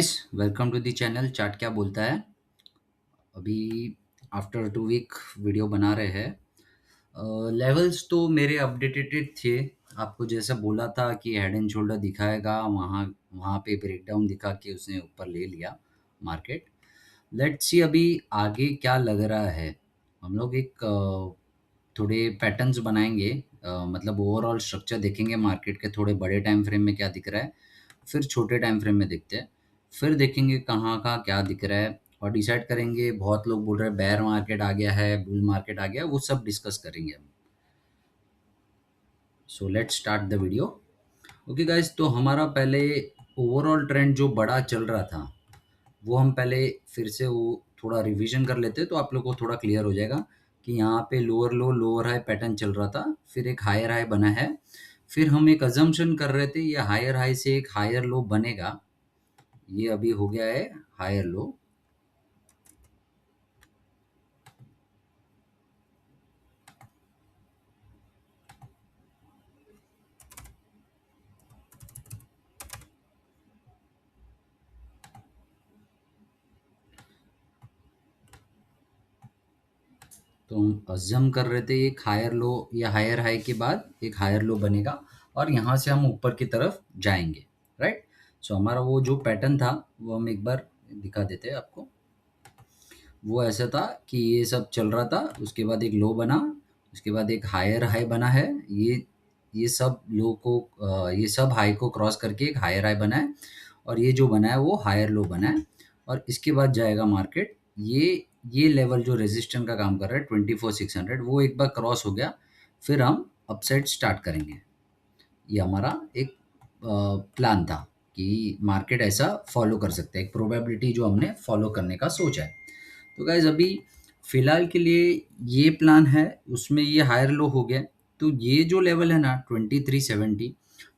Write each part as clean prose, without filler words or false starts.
Guys, welcome to the channel chart क्या बोलता है। अभी आफ्टर 2 वीक वीडियो बना रहे हैं। लेवल्स तो मेरे अपडेटेड थे। आपको जैसा बोला था कि हेड एंड शोल्डर दिखाएगा, वहाँ वहाँ पे ब्रेकडाउन दिखा के उसने ऊपर ले लिया मार्केट। लेट्स सी अभी आगे क्या लग रहा है। हम लोग एक थोड़े पैटर्न्स बनाएंगे। मतलब ओवरऑल स्ट्रक्चर देखेंगे मार्केट के, थोड़े बड़े टाइम फ्रेम में क्या दिख रहा है, फिर छोटे टाइम फ्रेम में देखते हैं, फिर देखेंगे कहाँ का क्या दिख रहा है और डिसाइड करेंगे। बहुत लोग बोल रहे हैं बेयर मार्केट आ गया है, बुल मार्केट आ गया है, वो सब डिस्कस करेंगे हम। So let's start the video. Okay guys, तो हमारा पहले ओवरऑल ट्रेंड जो बड़ा चल रहा था वो हम पहले फिर से वो थोड़ा रिवीजन कर लेते, तो आप लोग को थोड़ा क्लियर हो जाएगा कि यहाँ पे लोअर लो लोअर हाई पैटर्न चल रहा था, फिर एक हायर हाई बना है। फिर हम एक अजम्पशन कर रहे थे ये हायर हाई से एक हायर लो बनेगा। ये अभी हो गया है हायर लो। तो हम अज्यूम कर रहे थे एक हायर लो या हायर हाई के बाद एक हायर लो बनेगा और यहाँ से हम ऊपर की तरफ जाएंगे। राइट। सो हमारा वो जो पैटर्न था वो हम एक बार दिखा देते हैं आपको। वो ऐसा था कि ये सब चल रहा था, उसके बाद एक लो बना, उसके बाद एक हायर हाई बना है। ये सब लो को ये सब हाई को क्रॉस करके एक हायर हाई बना है और ये जो बना है वो हायर लो बना है। और इसके बाद जाएगा मार्केट। ये लेवल जो रेजिस्टेंस का काम कर रहा है 24,600, वो एक बार क्रॉस हो गया, फिर हम अपसाइड स्टार्ट करेंगे। ये हमारा एक प्लान था कि मार्केट ऐसा फॉलो कर सकते हैं, एक प्रोबेबिलिटी जो हमने फॉलो करने का सोचा है। तो गाइज अभी फिलहाल के लिए ये प्लान है, उसमें ये हायर लो हो गया। तो ये जो लेवल है ना 2370,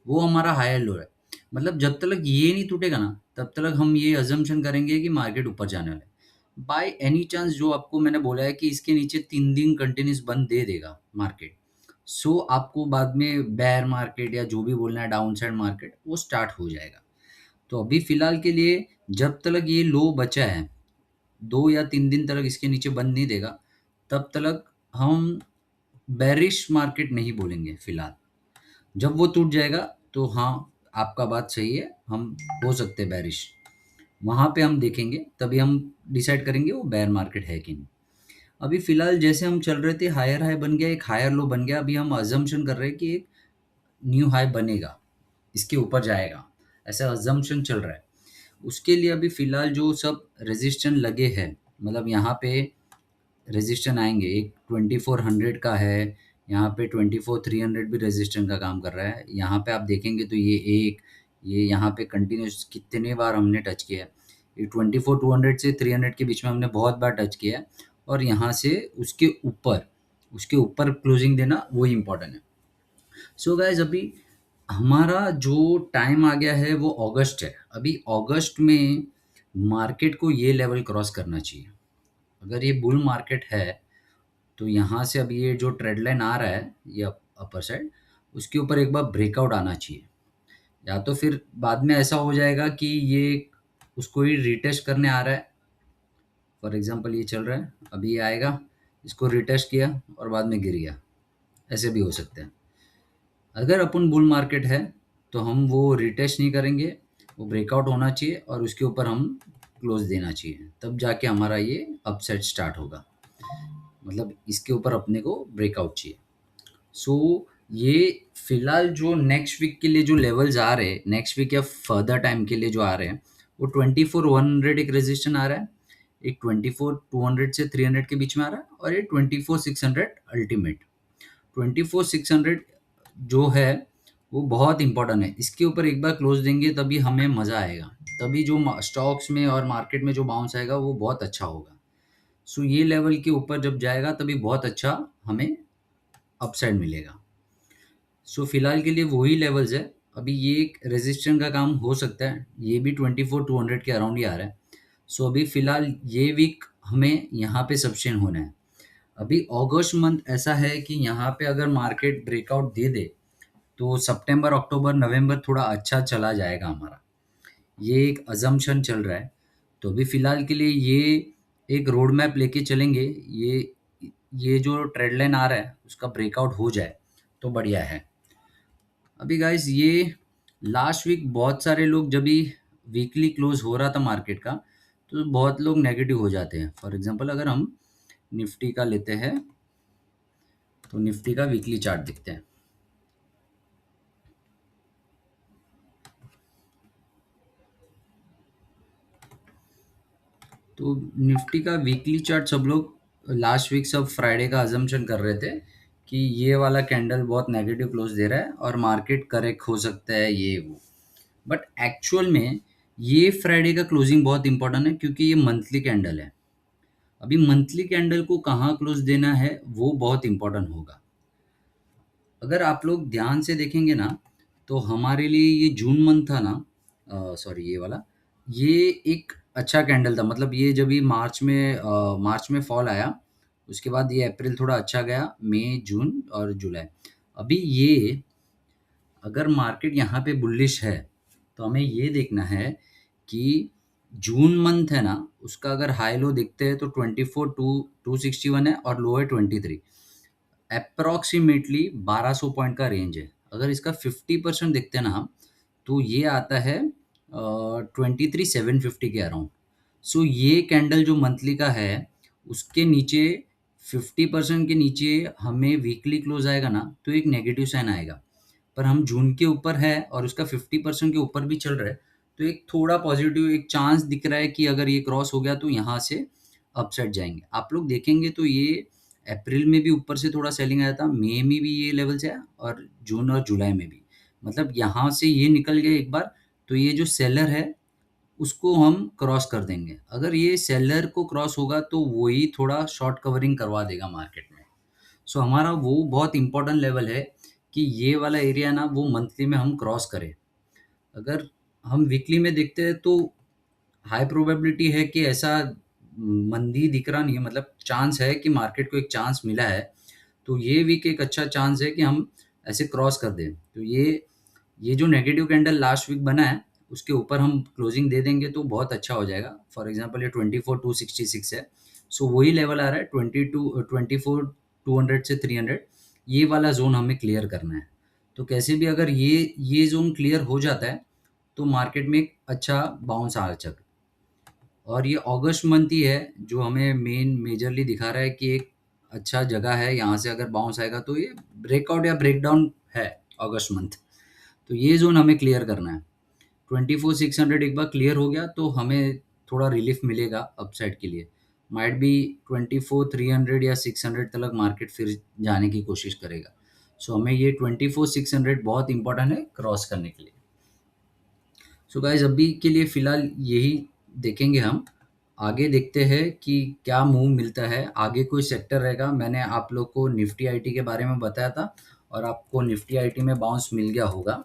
वो हमारा हायर लो है। मतलब जब तक ये नहीं टूटेगा ना तब तक हम ये अजम्पशन करेंगे कि मार्केट ऊपर जाने वाला है। बाय एनी चांस जो आपको मैंने बोला है कि इसके नीचे 3 दिन कंटिन्यूस बंद दे देगा मार्केट, सो आपको बाद में बेयर मार्केट या जो भी बोलना है डाउन साइड मार्केट वो स्टार्ट हो जाएगा। तो अभी फिलहाल के लिए जब तक ये लो बचा है, 2 या 3 दिन तक इसके नीचे बंद नहीं देगा, तब तक हम बेरिश मार्केट नहीं बोलेंगे फिलहाल। जब वो टूट जाएगा तो हाँ, आपका बात सही है, हम हो सकते हैं बेरिश। वहाँ पे हम देखेंगे, तभी हम डिसाइड करेंगे वो बेयर मार्केट है कि नहीं। अभी फिलहाल जैसे हम चल रहे थे, हायर हाई बन गया, एक हायर लो बन गया। अभी हम अजम्पशन कर रहे हैं कि एक न्यू हाई बनेगा, इसके ऊपर जाएगा, ऐसा अजम्पशन चल रहा है। उसके लिए अभी फिलहाल जो सब रेजिस्टेंस लगे हैं, मतलब यहाँ पे रेजिस्टेंस आएंगे, एक 2400 का है, यहाँ पे 24,300 भी रेजिस्टेंस का काम कर रहा है। यहाँ पे आप देखेंगे तो ये यहाँ पे कंटिन्यूस कितने बार हमने टच किया है। ये 24,200 से 300 के बीच में हमने बहुत बार टच किया है। और यहाँ से उसके ऊपर क्लोजिंग देना वही इम्पोर्टेंट है। सो गाइज अभी हमारा जो टाइम आ गया है वो अगस्त है। अभी अगस्त में मार्केट को ये लेवल क्रॉस करना चाहिए। अगर ये बुल मार्केट है तो यहाँ से अभी ये जो ट्रेड लाइन आ रहा है ये अपर साइड, उसके ऊपर एक बार ब्रेकआउट आना चाहिए। या तो फिर बाद में ऐसा हो जाएगा कि ये उसको ही रिटेस्ट करने आ रहा है। फॉर एग्जांपल ये चल रहा है, अभी ये आएगा, इसको रिटेस्ट किया और बाद में गिर गया, ऐसे भी हो सकते हैं। अगर अपन बुल मार्केट है तो हम वो रिटेस्ट नहीं करेंगे, वो ब्रेकआउट होना चाहिए और उसके ऊपर हम क्लोज देना चाहिए, तब जाके हमारा ये अपसाइड स्टार्ट होगा। मतलब इसके ऊपर अपने को ब्रेकआउट चाहिए। सो ये फिलहाल जो नेक्स्ट वीक के लिए जो लेवल्स आ रहे हैं, नेक्स्ट वीक या फर्दर टाइम के लिए जो आ रहे हैं, वो 24,100 एक रेजिस्टेंस आ रहा है, एक 24,200 से 300 के बीच में आ रहा है, और एक 24,600 अल्टीमेट। 24,600 जो है वो बहुत इंपॉर्टेंट है। इसके ऊपर एक बार क्लोज देंगे तभी हमें मज़ा आएगा, तभी जो स्टॉक्स में और मार्केट में जो बाउंस आएगा वो बहुत अच्छा होगा। सो ये लेवल के ऊपर जब जाएगा तभी बहुत अच्छा हमें अपसाइड मिलेगा। सो फिलहाल के लिए वही लेवल्स है। अभी ये एक रेजिस्टेंस का काम हो सकता है, ये भी 24,200 के अराउंड ही आ रहा है। सो अभी फिलहाल ये वीक हमें यहाँ पे सब्सटेन होना है। अभी अगस्त मंथ ऐसा है कि यहाँ पे अगर मार्केट ब्रेकआउट दे दे तो सितंबर अक्टूबर नवंबर थोड़ा अच्छा चला जाएगा हमारा। ये एक अजम्पशन चल रहा है। तो अभी फ़िलहाल के लिए ये एक रोड मैप लेके चलेंगे। ये जो ट्रेंड लाइन आ रहा है उसका ब्रेकआउट हो जाए तो बढ़िया है। अभी गाइस ये लास्ट वीक बहुत सारे लोग जब भी वीकली क्लोज हो रहा था मार्केट का, तो बहुत लोग नेगेटिव हो जाते हैं। फॉर एग्जांपल अगर हम निफ्टी का लेते हैं, तो निफ्टी का वीकली चार्ट देखते हैं। तो निफ्टी का वीकली चार्ट सब लोग लास्ट वीक सब फ्राइडे का अजम्पशन कर रहे थे कि ये वाला कैंडल बहुत नेगेटिव क्लोज दे रहा है और मार्केट करेक्ट हो सकता है ये वो। बट एक्चुअल में ये फ्राइडे का क्लोजिंग बहुत इंपॉर्टेंट है क्योंकि ये मंथली कैंडल है। अभी मंथली कैंडल को कहाँ क्लोज देना है वो बहुत इंपॉर्टेंट होगा। अगर आप लोग ध्यान से देखेंगे ना, तो हमारे लिए ये जून मंथ था ना, सॉरी ये वाला, ये एक अच्छा कैंडल था। मतलब ये जब ये मार्च में फॉल आया, उसके बाद ये अप्रैल थोड़ा अच्छा गया, मई जून और जुलाई। अभी ये अगर मार्केट यहाँ पे बुलिश है, तो हमें ये देखना है कि जून मंथ है ना, उसका अगर हाई लो देखते हैं तो 24 टू 261 है और लो है 23। अप्रॉक्सीमेटली 1200 पॉइंट का रेंज है। अगर इसका 50% देखते हैं ना हम, तो ये आता है 23,750 के अराउंड। सो ये कैंडल जो मंथली का है, उसके नीचे 50% के नीचे हमें वीकली क्लोज आएगा ना, तो एक नेगेटिव साइन आएगा। पर हम जून के ऊपर है और उसका 50% के ऊपर भी चल रहा है, तो एक थोड़ा पॉजिटिव एक चांस दिख रहा है कि अगर ये क्रॉस हो गया तो यहाँ से अपसाइड जाएंगे। आप लोग देखेंगे तो ये अप्रैल में भी ऊपर से थोड़ा सेलिंग आया था, मई में भी ये लेवल से आया और जून और जुलाई में भी। मतलब यहाँ से ये निकल गए एक बार, तो ये जो सेलर है उसको हम क्रॉस कर देंगे। अगर ये सेलर को क्रॉस होगा तो वही थोड़ा शॉर्ट कवरिंग करवा देगा मार्केट में। सो हमारा वो बहुत इंपॉर्टेंट लेवल है कि ये वाला एरिया ना वो मंथली में हम क्रॉस करें। अगर हम वीकली में देखते हैं तो हाई प्रोबेबिलिटी है कि ऐसा मंदी दिख रहा नहीं है। मतलब चांस है कि मार्केट को एक चांस मिला है, तो ये वीक एक अच्छा चांस है कि हम ऐसे क्रॉस कर दें। तो ये जो नेगेटिव कैंडल लास्ट वीक बना है, उसके ऊपर हम क्लोजिंग दे देंगे तो बहुत अच्छा हो जाएगा। फॉर एग्जांपल ये 24,266 है। सो वही लेवल आ रहा है 24,200 से 300। ये वाला ज़ोन हमें क्लियर करना है। तो कैसे भी अगर ये ज़ोन क्लियर हो जाता है, तो मार्केट में एक अच्छा बाउंस आ सकता है। और ये अगस्त मंथ ही है जो हमें मेजरली दिखा रहा है कि एक अच्छा जगह है, यहाँ से अगर बाउंस आएगा तो ये ब्रेकआउट या ब्रेकडाउन है अगस्त मंथ। तो ये जोन हमें क्लियर करना है। 24,600 एक बार क्लियर हो गया तो हमें थोड़ा रिलीफ मिलेगा अपसाइड के लिए। माइट बी 24,300 या 600 तक मार्केट फिर जाने की कोशिश करेगा। सो हमें ये 24,600 बहुत इंपॉर्टेंट है क्रॉस करने के लिए। सो गाइस अभी के लिए फ़िलहाल यही देखेंगे हम। आगे देखते हैं कि क्या मूव मिलता है। आगे कोई सेक्टर रहेगा। मैंने आप लोग को निफ्टी आईटी के बारे में बताया था और आपको निफ्टी आईटी में बाउंस मिल गया होगा।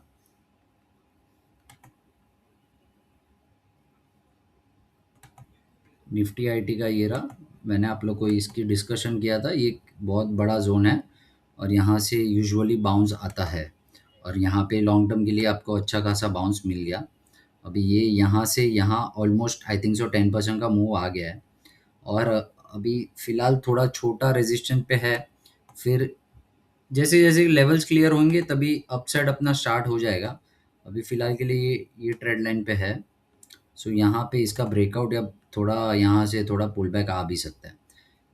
निफ्टी आईटी का ये रहा। मैंने आप लोग को इसकी डिस्कशन किया था। ये एक बहुत बड़ा ज़ोन है और यहाँ से यूजुअली बाउंस आता है और यहाँ पे लॉन्ग टर्म के लिए आपको अच्छा खासा बाउंस मिल गया। अभी ये यहाँ से यहाँ ऑलमोस्ट आई थिंक सो 10% का मूव आ गया है और अभी फ़िलहाल थोड़ा छोटा रेजिस्टेंस पे है। फिर जैसे-जैसे लेवल्स क्लियर होंगे तभी अपसाइड अपना स्टार्ट हो जाएगा। अभी फ़िलहाल के लिए ये ट्रेंड लाइन पे है। सो यहाँ पे इसका ब्रेकआउट या थोड़ा यहाँ से थोड़ा पुल बैक आ भी सकता है।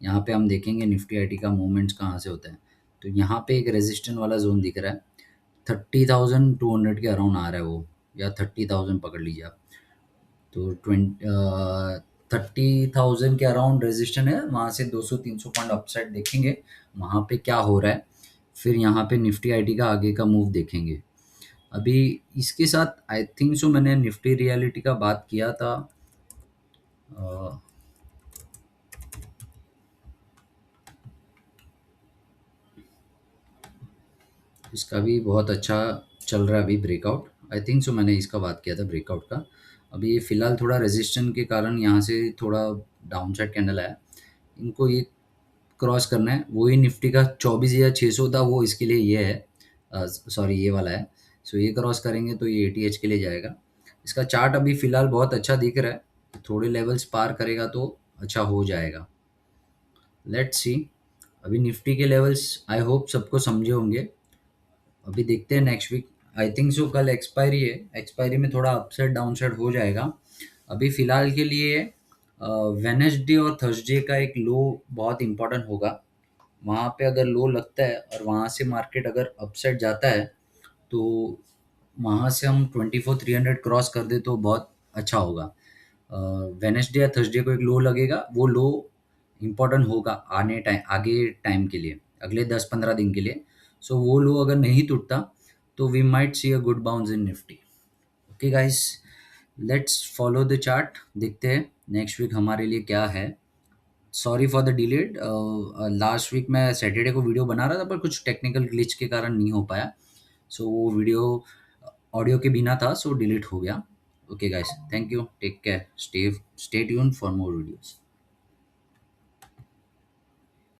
यहाँ पे हम देखेंगे निफ्टी आईटी का मूवमेंट्स कहाँ से होता है। तो यहाँ पे एक रेजिस्टेंस वाला ज़ोन दिख रहा है। 30,200 के अराउंड आ रहा है वो, या 30,000 पकड़ लीजिए आप। तो 30,000 के अराउंड रेजिस्टेंस है। वहाँ से 200-300 पॉइंट अपसाइड देखेंगे, वहाँ पे क्या हो रहा है। फिर यहाँ पे निफ्टी आईटी का आगे का मूव देखेंगे। अभी इसके साथ आई थिंक सो मैंने निफ्टी रियलिटी का बात किया था। अ, इसका भी बहुत अच्छा चल रहा है अभी ब्रेकआउट। आई थिंक सो मैंने इसका बात किया था ब्रेकआउट का। अभी ये फ़िलहाल थोड़ा रेजिस्टेंस के कारण यहाँ से थोड़ा डाउन साइड कैंडल आया। इनको ये क्रॉस करना है। वही निफ्टी का 24,600 था, वो इसके लिए ये है। सॉरी ये वाला है। सो ये क्रॉस करेंगे तो ये एटीएच के लिए जाएगा। इसका चार्ट अभी फ़िलहाल बहुत अच्छा दिख रहा है, थोड़े लेवल्स पार करेगा तो अच्छा हो जाएगा। Let's see. अभी निफ्टी के लेवल्स आई होप सबको समझे होंगे। अभी देखते हैं next week. I think so कल एक्सपायरी है, एक्सपायरी में थोड़ा अपसाइड डाउनसाइड हो जाएगा। अभी फ़िलहाल के लिए वेडनेसडे और थर्सडे का एक लो बहुत इंपॉर्टेंट होगा। वहाँ पे अगर लो लगता है और वहाँ से मार्केट अगर अपसाइड जाता है, तो वहाँ से हम 24,300 क्रॉस कर दे तो बहुत अच्छा होगा। वेडनेसडे या थर्सडे को एक लो लगेगा, वो लो इम्पोर्टेंट होगा आगे टाइम के लिए, अगले 10-15 दिन के लिए। सो वो लो अगर नहीं टूटता तो we might see a good bounce in Nifty. Okay guys, let's follow the chart, देखते हैं नेक्स्ट वीक हमारे लिए क्या है। Sorry for the delayed. Last week मैं सैटरडे को वीडियो बना रहा था पर कुछ टेक्निकल ग्लिच के कारण नहीं हो पाया। सो वो वीडियो ऑडियो के बिना था, सो डिलीट हो गया। Okay guys, thank you, take care, stay tune for more videos.